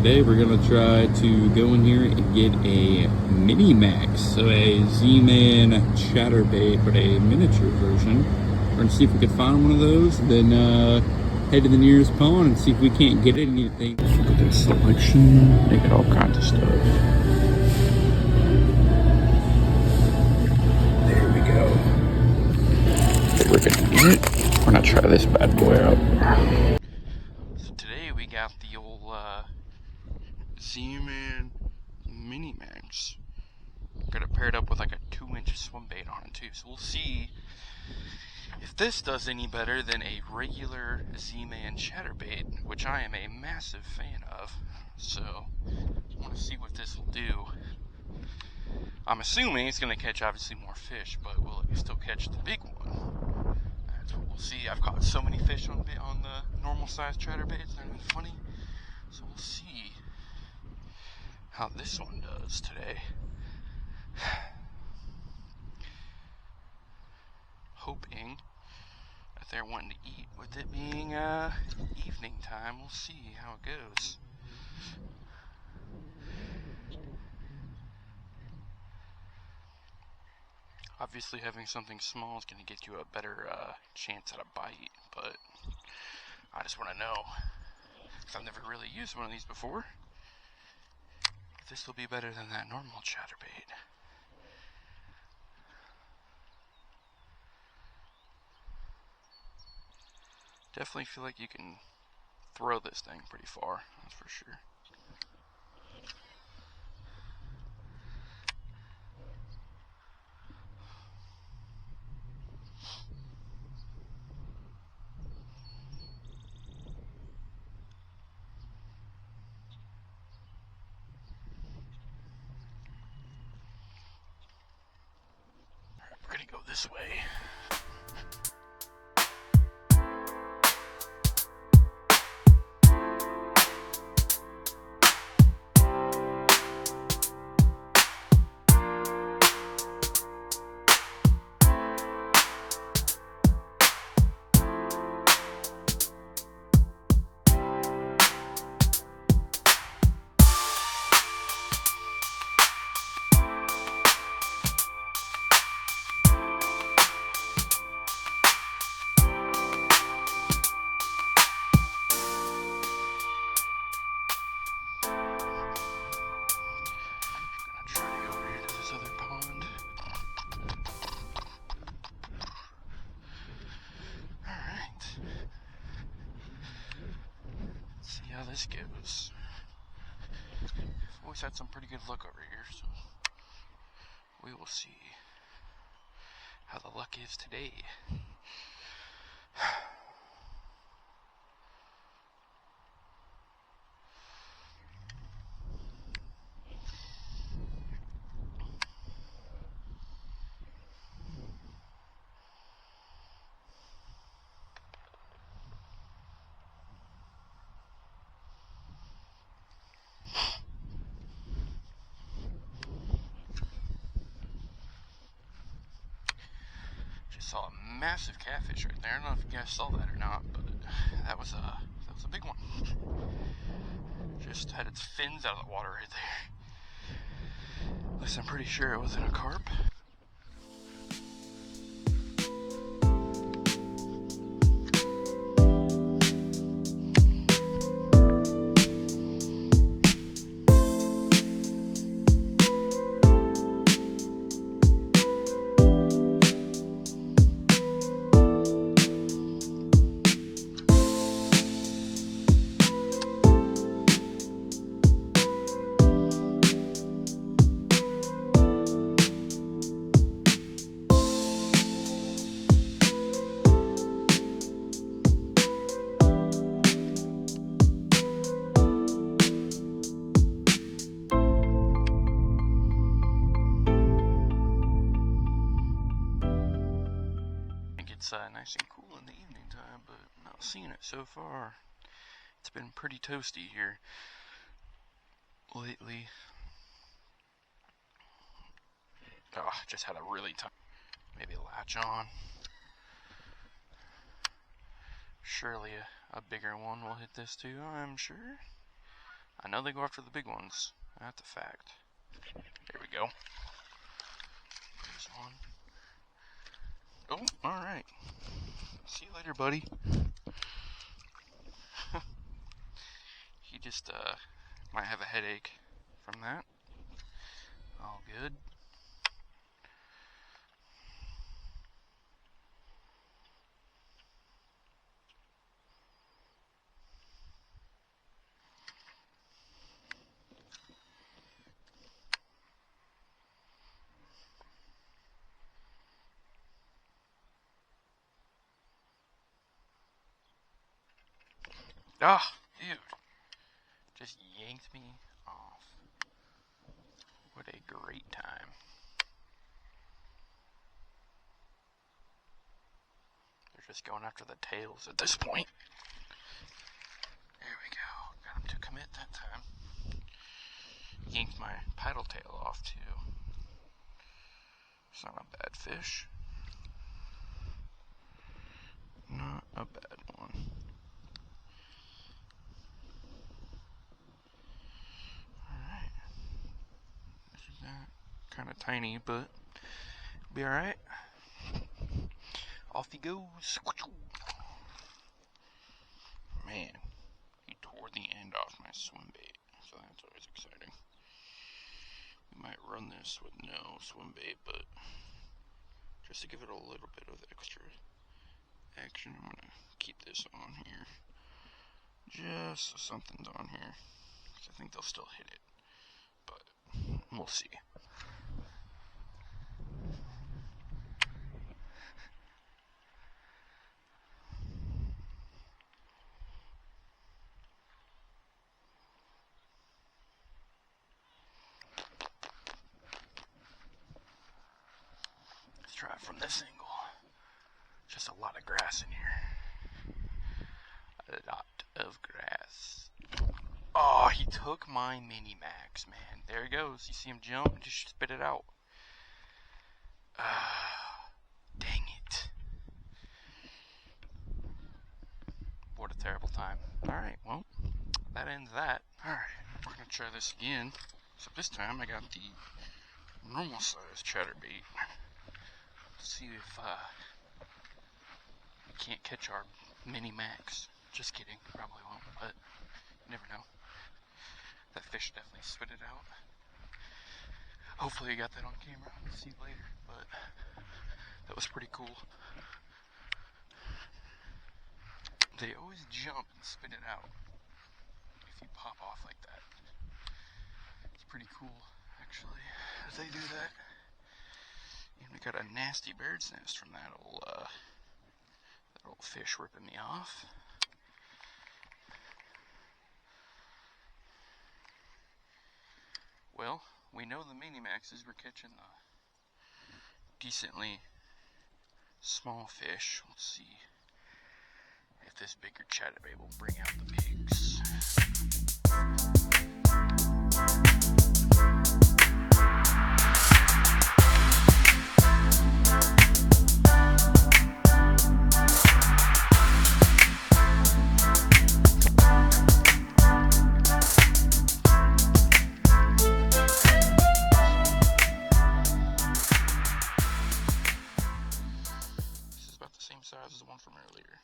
today we're going to try to go in here and get a Minimax, so a Z-Man Chatterbait, but a miniature version. We're going to see if we can find one of those, then head to the nearest pond and see if we can't get anything. Let's look at this selection. They got all kinds of stuff. There we go. Okay, we're going to get it. We're going to try this bad boy out. So today we got the old Z-Man Minimax. Got it paired up with like a 2-inch swim bait on it too. So we'll see if this does any better than a regular Z-Man Chatterbait, which I am a massive fan of. So I want to see what this will do. I'm assuming it's going to catch obviously more fish, but will it still catch the big one? That's what we'll see. I've caught so many fish on the normal size chatterbaits, they're not funny. So we'll see how this one does today. Hoping that they're wanting to eat with it being evening time. We'll see how it goes. Obviously having something small is going to get you a better chance at a bite, but I just want to know, because I've never really used one of these before, if this will be better than that normal chatterbait. Definitely feel like you can throw this thing pretty far, that's for sure. Alright, we're gonna go this way. How this goes. I've always had some pretty good luck over here, so we will see how the luck is today. Saw a massive catfish right there. I don't know if you guys saw that or not, but that was a big one. Just had its fins out of the water right there. At least I'm pretty sure it wasn't a carp. It's nice and cool in the evening time, but I'm not seeing it so far. It's been pretty toasty here lately. Oh, just had a really tough, maybe latch on. Surely a bigger one will hit this too, I'm sure. I know they go after the big ones. That's a fact. There we go. There's one. Oh, alright. See you later, buddy. He just, might have a headache from that. All good. Ah, dude. Just yanked me off. What a great time. They're just going after the tails at this point. There we go. Got him to commit that time. Yanked my paddle tail off too. It's not a bad fish. Not a bad one. Alright. This is that. Kind of tiny, but be alright. Off he goes. Man, he tore the end off my swim bait, so that's always exciting. We might run this with no swim bait, but just to give it a little bit of extra action, I'm going to keep this on here. Just so something's on here, because I think they'll still hit it, but we'll see. Let's try it from this angle. Just a lot of grass in here. A lot of grass. Oh, he took my Minimax, man. There he goes. You see him jump? Just spit it out. Dang it. What a terrible time. Alright, well, that ends that. Alright, we're going to try this again. So this time I got the normal size chatterbait. Let's see if we can't catch our Minimax. Just kidding, probably won't, but you never know. That fish definitely spit it out. Hopefully you got that on camera. We'll see you later, but that was pretty cool. They always jump and spit it out if you pop off like that. It's pretty cool, actually, if they do that. And we got a nasty bird's nest from that old fish ripping me off. Well, we know the Minimaxes were catching decently small fish. Let's see if this bigger chatterbait will bring out the pigs. Size as the one from earlier.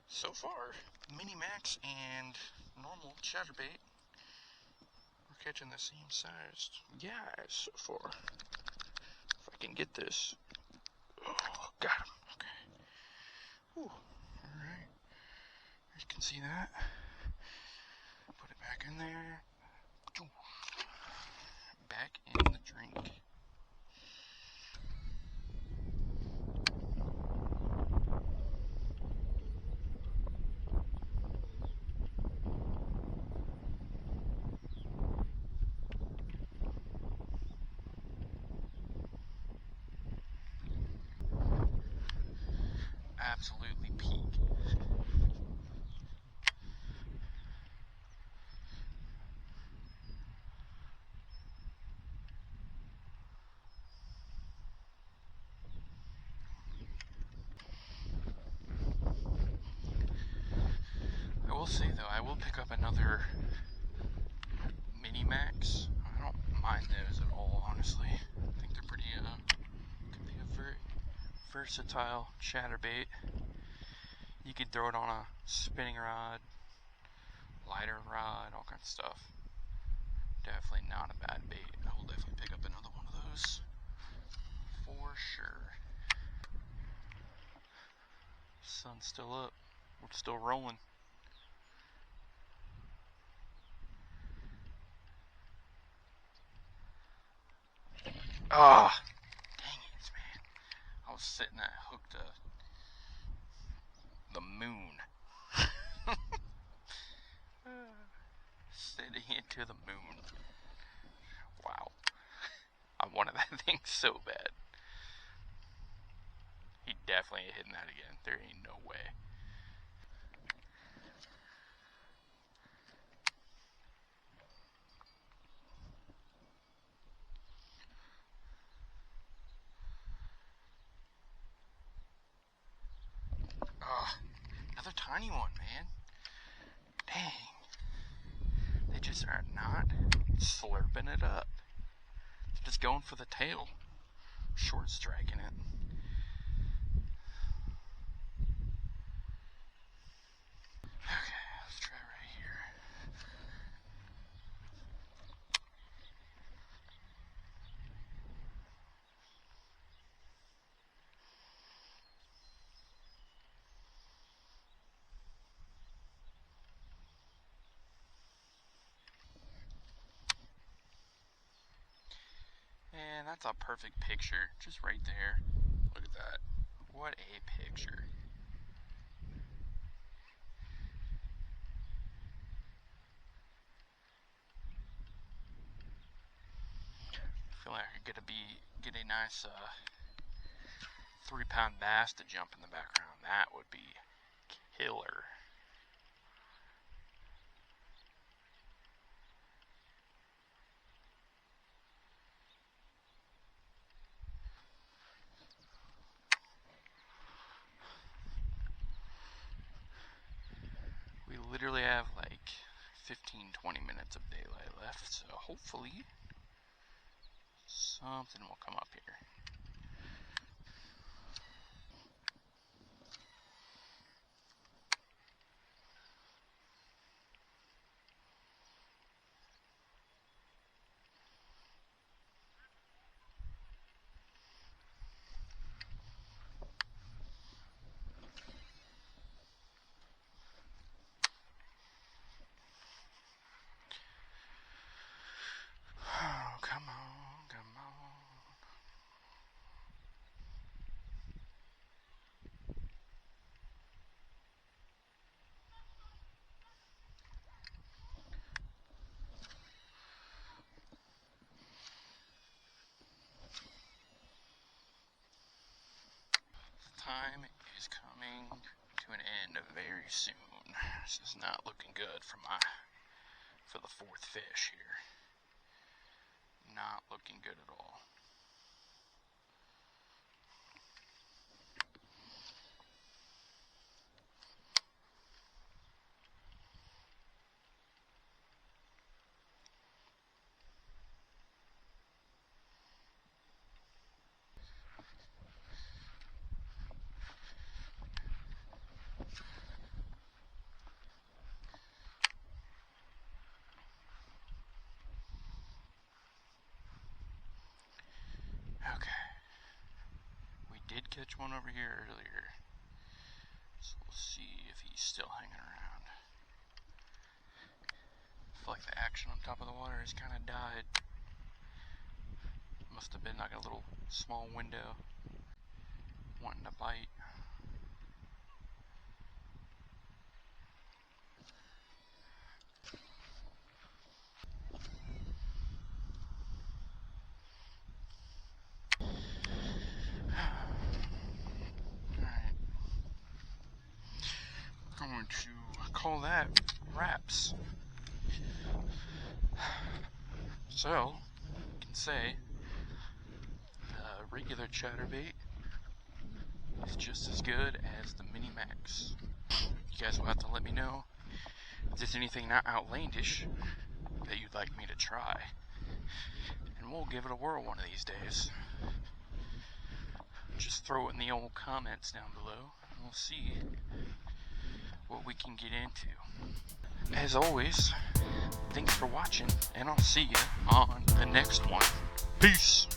So far, Minimax and normal chatterbait we're catching the same sized guys so far. If I can get this. Oh, got him. Okay. Ooh, alright. You can see that. Put it back in there. Back in the drink. Absolutely peak. I will will say though, I will pick up another Minimax. I don't mind those at all, honestly. I think they're pretty, could be a very versatile chatterbait. You could throw it on a spinning rod, lighter rod, all kinds of stuff. Definitely not a bad bait. I will definitely pick up another one of those for sure. Sun's still up. We're still rolling. Ah, dang it, man. I was sitting there hooked to the moon. Sitting into the moon. Wow. I wanted that thing so bad. He definitely hitting that again. There ain't no way. Ah, another tiny one, man. Dang. They just are not slurping it up. They're just going for the tail. Short striking it. Okay, let's try right here. And that's a perfect picture, just right there. Look at that. What a picture. I feel like I could get a nice 3-pound bass to jump in the background. That would be killer. We literally have like 15-20 minutes of daylight left, so hopefully something will come up here. Oh, come on, come on. Time is coming to an end very soon. This is not looking good for the fourth fish here. Not looking good at all. Okay. We did catch one over here earlier. So we'll see if he's still hanging around. I feel like the action on top of the water has kind of died. Must have been like a little small window wanting to bite. Alright. I'm going to call that wraps. So, you can say the regular chatterbait is just as good as the Minimax. You guys will have to let me know If there's anything not outlandish that you'd like me to try, and we'll give it a whirl one of these days. Just throw it in the old comments down below, and we'll see what we can get into. As always, thanks for watching, and I'll see you on the next one. Peace!